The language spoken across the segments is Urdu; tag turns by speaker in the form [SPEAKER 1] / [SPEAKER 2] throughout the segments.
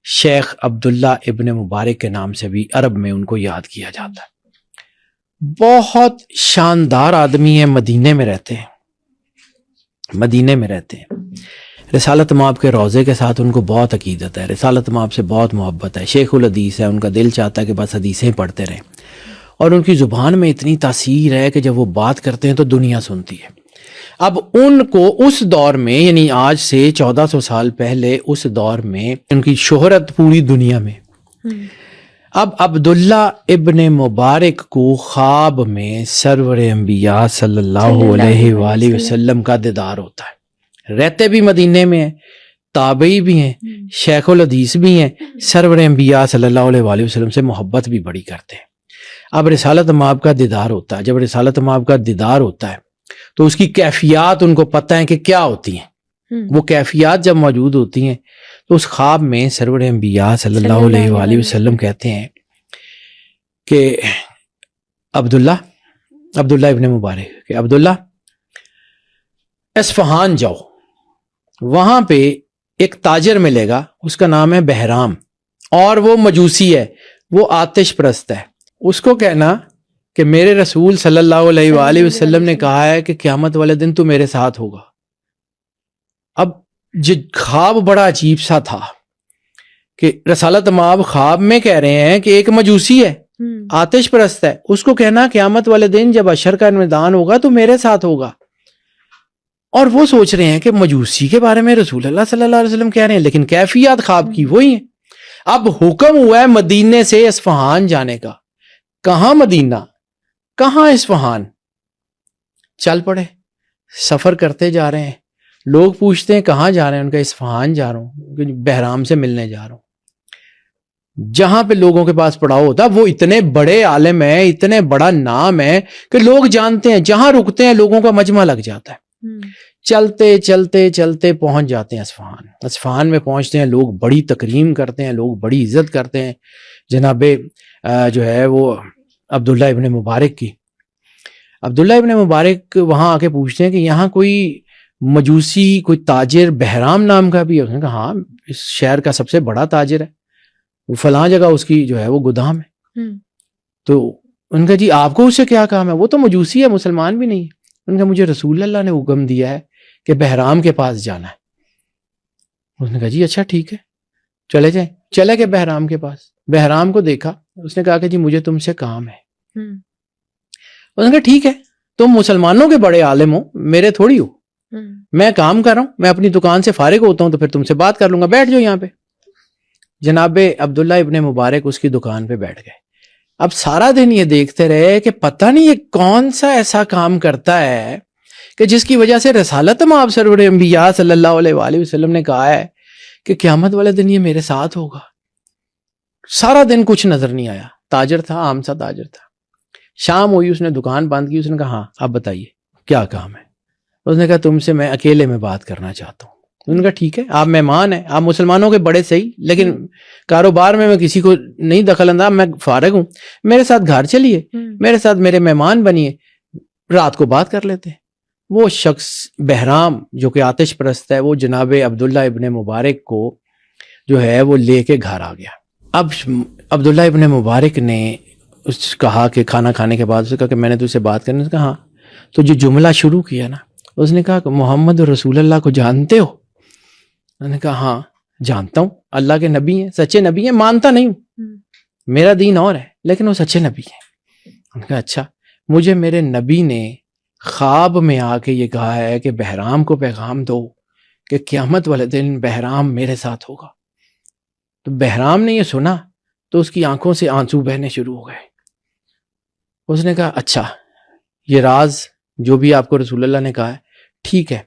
[SPEAKER 1] شیخ عبداللہ ابن مبارک کے نام سے بھی عرب میں ان کو یاد کیا جاتا ہے. بہت شاندار آدمی ہیں، مدینے میں رہتے ہیں. رسالت مآب کے روضے کے ساتھ ان کو بہت عقیدت ہے، رسالت مآب سے بہت محبت ہے، شیخ الحدیث ہے، ان کا دل چاہتا ہے کہ بس حدیثیں پڑھتے رہیں، اور ان کی زبان میں اتنی تاثیر ہے کہ جب وہ بات کرتے ہیں تو دنیا سنتی ہے. اب ان کو اس دور میں، یعنی آج سے 1400 سال پہلے، اس دور میں ان کی شہرت پوری دنیا میں. اب عبداللہ ابن مبارک کو خواب میں سرور انبیاء صلی اللہ علیہ وآلہ وسلم کا دیدار ہوتا ہے. رہتے بھی مدینے میں ہیں، تابعی بھی ہیں، شیخ الحدیث بھی ہیں، سرور انبیاء صلی اللہ علیہ وآلہ وسلم سے محبت بھی بڑی کرتے ہیں. اب رسالت مآب کا دیدار ہوتا ہے. جب رسالت مآب کا دیدار ہوتا ہے تو اس کی کیفیات ان کو پتہ ہے کہ کیا ہوتی ہیں. وہ کیفیات جب موجود ہوتی ہیں تو اس خواب میں سرور انبیاء صلی اللہ علیہ وآلہ وسلم کہتے ہیں کہ عبداللہ ابن مبارک کہ عبداللہ اصفہان جاؤ، وہاں پہ ایک تاجر ملے گا، اس کا نام ہے بہرام، اور وہ مجوسی ہے، وہ آتش پرست ہے. اس کو کہنا کہ میرے رسول صلی اللہ علیہ وآلہ وسلم نے کہا ہے کہ قیامت والے دن تو میرے ساتھ ہوگا. اب خواب بڑا عجیب سا تھا کہ رسالت مآب خواب میں کہہ رہے ہیں کہ ایک مجوسی ہے، آتش پرست ہے، اس کو کہنا قیامت والے دن جب حشر کا میدان ہوگا تو میرے ساتھ ہوگا. اور وہ سوچ رہے ہیں کہ مجوسی کے بارے میں رسول اللہ صلی اللہ علیہ وسلم کہہ رہے ہیں، لیکن کیفیات خواب کی وہی ہیں. اب حکم ہوا ہے مدینے سے اصفہان جانے کا. کہاں مدینہ، کہاں اصفہان؟ چل پڑے، سفر کرتے جا رہے ہیں. لوگ پوچھتے ہیں کہاں جا رہے ہیں، ان کا اصفہان جا رہا ہوں، بہرام سے ملنے جا رہا ہوں. جہاں پہ لوگوں کے پاس پڑاؤ ہوتا، وہ اتنے بڑے عالم ہیں، اتنے بڑا نام ہے کہ لوگ جانتے ہیں، جہاں رکتے ہیں لوگوں کا مجمع لگ جاتا ہے. چلتے چلتے چلتے پہنچ جاتے ہیں اصفہان. اصفہان میں پہنچتے ہیں، لوگ بڑی تکریم کرتے ہیں، لوگ بڑی عزت کرتے ہیں جناب جو ہے وہ عبداللہ ابن مبارک کی. عبداللہ ابن مبارک وہاں آ کے پوچھتے ہیں کہ یہاں کوئی مجوسی، کوئی تاجر بہرام نام کا بھی ہے؟ اس نے کہا ہاں، اس شہر کا سب سے بڑا تاجر ہے، وہ فلاں جگہ اس کی جو ہے وہ گودام ہے. تو ان کا جی آپ کو اس سے کیا کام ہے؟ وہ تو مجوسی ہے، مسلمان بھی نہیں ہے. ان کا مجھے رسول اللہ نے حکم دیا ہے کہ بہرام کے پاس جانا ہے. اس نے کہا جی اچھا ٹھیک ہے، چلے جائیں. چلے گئے بہرام کے پاس. بہرام کو دیکھا، اس نے کہا کہ جی مجھے تم سے کام ہے. اس نے کہا ٹھیک ہے، تم مسلمانوں کے بڑے عالم ہو، میرے تھوڑی ہو. میں کام کر رہا ہوں، میں اپنی دکان سے فارغ ہوتا ہوں تو پھر تم سے بات کر لوں گا، بیٹھ جاؤ یہاں پہ. جناب عبداللہ ابن مبارک اس کی دکان پہ بیٹھ گئے. اب سارا دن یہ دیکھتے رہے کہ پتہ نہیں یہ کون سا ایسا کام کرتا ہے کہ جس کی وجہ سے رسالت مآب سرور انبیاء صلی اللہ علیہ وآلہ وسلم نے کہا ہے کہ قیامت والے دن یہ میرے ساتھ ہوگا. سارا دن کچھ نظر نہیں آیا. تاجر تھا، عام سا تاجر تھا. شام ہوئی، اس نے دکان بند کی. اس نے کہا ہاں اب بتائیے کیا کام ہے. اس نے کہا تم سے میں اکیلے میں بات کرنا چاہتا ہوں. انہوں نے کہا ٹھیک ہے، آپ مہمان ہیں، آپ مسلمانوں کے بڑے صحیح، لیکن کاروبار میں کسی کو نہیں دخل انداز، میں فارغ ہوں، میرے ساتھ گھر چلیے، میرے ساتھ میرے مہمان بنیے، رات کو بات کر لیتے ہیں. وہ شخص بہرام جو کہ آتش پرست ہے، وہ جناب عبداللہ ابن مبارک کو جو ہے وہ لے کے گھر آ گیا. اب عبداللہ ابن مبارک نے کہا کہ کھانا کھانے کے بعد اس نے کہا کہ میں نے تجھ سے بات کرنی. اس نے کہا ہاں. تو جو جملہ شروع کیا نا، اس نے کہا کہ محمد رسول اللہ کو جانتے ہو؟ میں نے کہا ہاں جانتا ہوں، اللہ کے نبی ہیں، سچے نبی ہیں، مانتا نہیں ہوں، میرا دین اور ہے، لیکن وہ سچے نبی ہیں. میں نے کہا اچھا، مجھے میرے نبی نے خواب میں آ کے یہ کہا ہے کہ بہرام کو پیغام دو کہ قیامت والے دن بہرام میرے ساتھ ہوگا. تو بہرام نے یہ سنا تو اس کی آنکھوں سے آنسو بہنے شروع ہو گئے. اس نے کہا اچھا، یہ راز جو بھی آپ کو رسول اللہ نے کہا ہے ٹھیک ہے،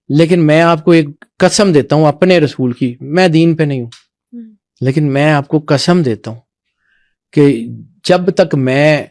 [SPEAKER 1] لیکن میں آپ کو ایک قسم دیتا ہوں اپنے رسول کی، میں دین پہ نہیں ہوں، لیکن میں آپ کو قسم دیتا ہوں کہ جب تک میں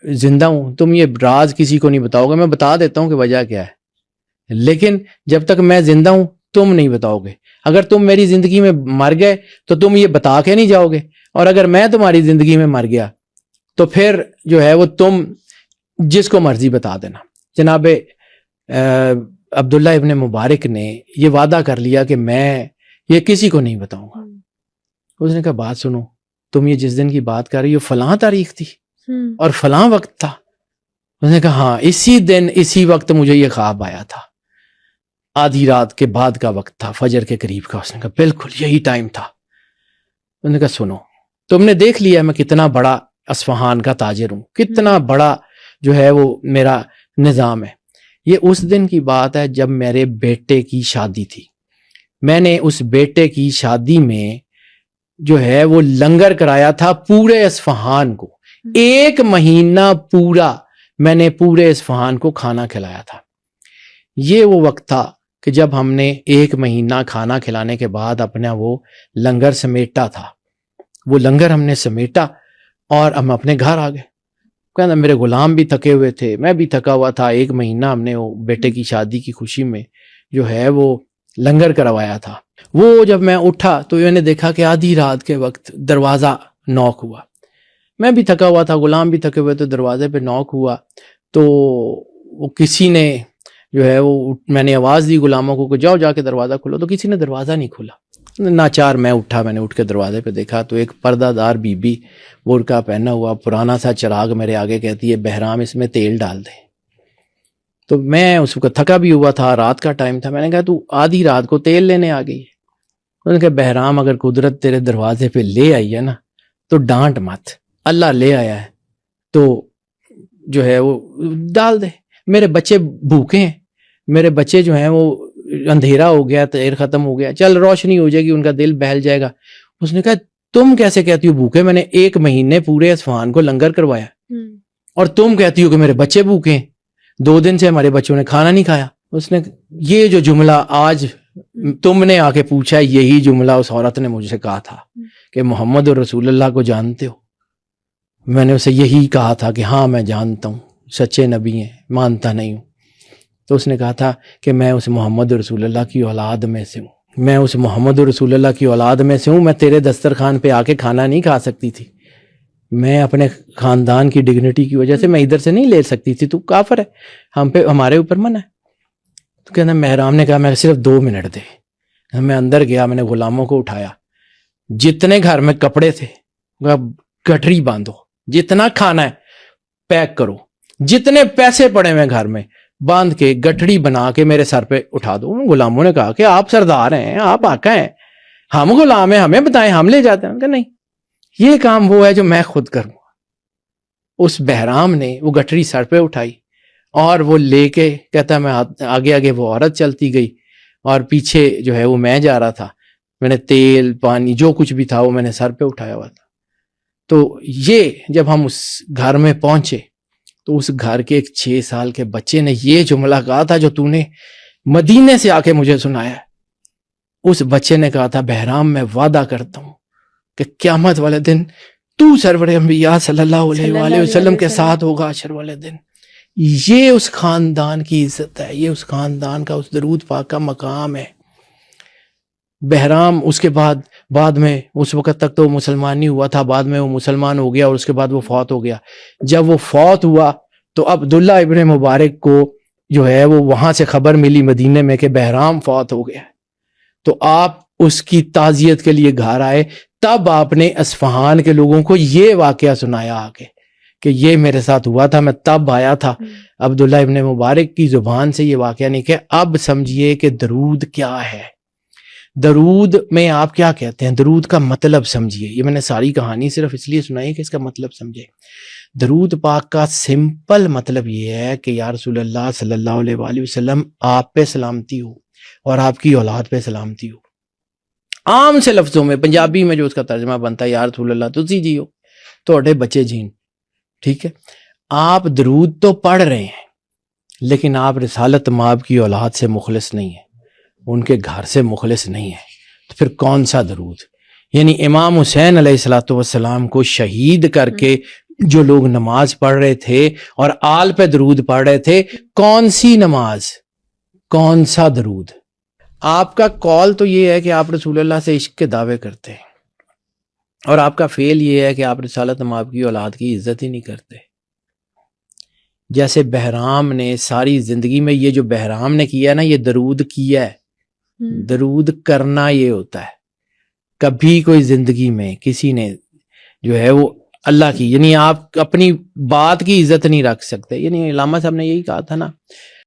[SPEAKER 1] زندہ ہوں تم یہ راز کسی کو نہیں بتاؤ گے. میں بتا دیتا ہوں کہ وجہ کیا ہے، لیکن جب تک میں زندہ ہوں تم نہیں بتاؤ گے. اگر تم میری زندگی میں مر گئے تو تم یہ بتا کے نہیں جاؤ گے، اور اگر میں تمہاری زندگی میں مر گیا تو پھر جو ہے وہ تم جس کو مرضی بتا دینا. جناب عبداللہ ابن مبارک نے یہ وعدہ کر لیا کہ میں یہ کسی کو نہیں بتاؤں گا. اس نے کہا بات سنو، تم یہ جس دن کی بات کر رہی ہو فلاں تاریخ تھی اور فلاں وقت تھا؟ اس نے کہا ہاں، اسی دن اسی وقت مجھے یہ خواب آیا تھا، آدھی رات کے بعد کا وقت تھا، فجر کے قریب کا۔ اس نے کہا بالکل یہی ٹائم تھا۔ اس نے کہا سنو، تم نے دیکھ لیا میں کتنا بڑا اصفہان کا تاجر ہوں، کتنا بڑا جو ہے وہ میرا نظام ہے۔ یہ اس دن کی بات ہے جب میرے بیٹے کی شادی تھی، میں نے اس بیٹے کی شادی میں جو ہے وہ لنگر کرایا تھا پورے اصفہان کو، 1 مہینہ پورا میں نے پورے اصفہان کو کھانا کھلایا تھا۔ یہ وہ وقت تھا کہ جب ہم نے 1 مہینہ کھانا کھلانے کے بعد اپنا وہ لنگر سمیٹا تھا، وہ لنگر ہم نے سمیٹا اور ہم اپنے گھر آ گئے۔ کہنا میرے غلام بھی تھکے ہوئے تھے، میں بھی تھکا ہوا تھا، 1 مہینہ ہم نے وہ بیٹے کی شادی کی خوشی میں جو ہے وہ لنگر کروایا تھا۔ وہ جب میں اٹھا تو میں نے دیکھا کہ آدھی رات کے وقت دروازہ نوک ہوا، میں بھی تھکا ہوا تھا، غلام بھی تھکے ہوئے، تو دروازے پہ نوک ہوا تو وہ کسی نے جو ہے وہ، میں نے آواز دی غلاموں کو کہ جاؤ جا کے دروازہ کھولو، تو کسی نے دروازہ نہیں کھولا۔ ناچار میں اٹھا، میں نے اٹھ کے دروازے پہ دیکھا تو ایک پردہ دار بی بی برقع پہنا ہوا، پرانا سا چراغ میرے آگے، کہتی ہے بہرام اس میں تیل ڈال دے۔ تو میں اس وقت تھکا بھی ہوا تھا، رات کا ٹائم تھا، میں نے کہا تو آدھی رات کو تیل لینے آ گئی ہے؟ انہوں نے کہا بہرام اگر قدرت تیرے دروازے پہ لے آئی ہے نا تو ڈانٹ مت، اللہ لے آیا ہے تو جو ہے وہ ڈال دے، میرے بچے بھوکے ہیں، میرے بچے جو ہیں وہ، اندھیرا ہو گیا، تیر ختم ہو گیا، چل روشنی ہو جائے گی، ان کا دل بہل جائے گا۔ اس نے کہا تم کیسے کہتی ہو بھوکے؟ میں نے 1 مہینے پورے اصفہان کو لنگر کروایا اور تم کہتی ہو کہ میرے بچے بھوکے ہیں، 2 دن سے ہمارے بچوں نے کھانا نہیں کھایا۔ اس نے یہ جو جملہ آج تم نے آ کے پوچھا، یہی جملہ اس عورت نے مجھ سے کہا تھا کہ محمد رسول اللہ کو جانتے ہو؟ میں نے اسے یہی کہا تھا کہ ہاں میں جانتا ہوں، سچے نبی ہیں، مانتا نہیں ہوں۔ تو اس نے کہا تھا کہ میں اس محمد رسول اللہ کی اولاد میں سے ہوں، میں اس محمد رسول اللہ کی اولاد میں سے ہوں، میں تیرے دسترخوان پہ آ کے کھانا نہیں کھا سکتی تھی، میں اپنے خاندان کی ڈگنیٹی کی وجہ سے میں ادھر سے نہیں لے سکتی تھی، تو کافر ہے، ہم پہ ہمارے اوپر منع ہے۔ تو کہنا مہرام نے کہا میں صرف 2 منٹ دے۔ میں اندر گیا، میں نے غلاموں کو اٹھایا، جتنے گھر میں کپڑے تھے گٹھری باندھو، جتنا کھانا ہے پیک کرو، جتنے پیسے پڑے ہوئے گھر میں باندھ کے گٹھڑی بنا کے میرے سر پہ اٹھا دو۔ غلاموں نے کہا کہ آپ سردار ہیں، آپ آقا ہیں، ہم غلام ہیں، ہمیں بتائیں، ہم لے جاتے ہیں۔ کہ نہیں، یہ کام وہ ہے جو میں خود کروں۔ اس بہرام نے وہ گٹھڑی سر پہ اٹھائی اور وہ لے کے کہتا ہے میں آگے آگے وہ عورت چلتی گئی اور پیچھے جو ہے وہ میں جا رہا تھا، میں نے تیل پانی جو کچھ بھی تھا وہ میں نے سر پہ اٹھایا ہوا تھا۔ تو یہ جب ہم اس گھر میں پہنچے تو اس گھر کے ایک 6 سال کے بچے نے یہ جملہ کہا تھا جو تو نے مدینے سے آ کے مجھے سنایا ہے۔ اس بچے نے کہا تھا بہرام میں وعدہ کرتا ہوں کہ قیامت والے دن تو سرور انبیاء صلی اللہ علیہ وآلہ وسلم کے ساتھ ہوگا حشر والے دن۔ یہ اس خاندان کی عزت ہے، یہ اس خاندان کا، اس درود پاک کا مقام ہے۔ بہرام اس کے بعد میں، اس وقت تک تو مسلمان نہیں ہوا تھا، بعد میں وہ مسلمان ہو گیا اور اس کے بعد وہ فوت ہو گیا۔ جب وہ فوت ہوا تو عبداللہ ابن مبارک کو جو ہے وہ وہاں سے خبر ملی مدینے میں کہ بہرام فوت ہو گیا، تو آپ اس کی تعزیت کے لیے گھر آئے۔ تب آپ نے اصفہان کے لوگوں کو یہ واقعہ سنایا آگے کہ یہ میرے ساتھ ہوا تھا، میں تب آیا تھا۔ عبداللہ ابن مبارک کی زبان سے یہ واقعہ نہیں کہ اب سمجھیے کہ درود کیا ہے، درود میں آپ کیا کہتے ہیں، درود کا مطلب سمجھیے۔ یہ میں نے ساری کہانی صرف اس لیے سنائی کہ اس کا مطلب سمجھے۔ درود پاک کا سمپل مطلب یہ ہے کہ یا رسول اللہ صلی اللہ علیہ وآلہ وسلم آپ پہ سلامتی ہو اور آپ کی اولاد پہ سلامتی ہو۔ عام سے لفظوں میں پنجابی میں جو اس کا ترجمہ بنتا ہے یا رسول اللہ تسی جیو، تھوڑے بچے جین، ٹھیک ہے۔ آپ درود تو پڑھ رہے ہیں لیکن آپ رسالت مآب کی اولاد سے مخلص نہیں ہیں، ان کے گھر سے مخلص نہیں ہیں، تو پھر کون سا درود؟ یعنی امام حسین علیہ السلام کو شہید کر کے جو لوگ نماز پڑھ رہے تھے اور آل پہ درود پڑھ رہے تھے، کون سی نماز، کون سا درود؟ آپ کا قول تو یہ ہے کہ آپ رسول اللہ سے عشق کے دعوے کرتے ہیں اور آپ کا فعل یہ ہے کہ آپ رسالت مآب کی اولاد کی عزت ہی نہیں کرتے۔ جیسے بہرام نے ساری زندگی میں، یہ جو بہرام نے کیا نا، یہ درود کیا ہے۔ درود کرنا یہ ہوتا ہے، کبھی کوئی زندگی میں کسی نے جو ہے وہ اللہ کی، یعنی آپ اپنی بات کی عزت نہیں رکھ سکتے. یعنی علامہ صاحب نے یہی کہا تھا نا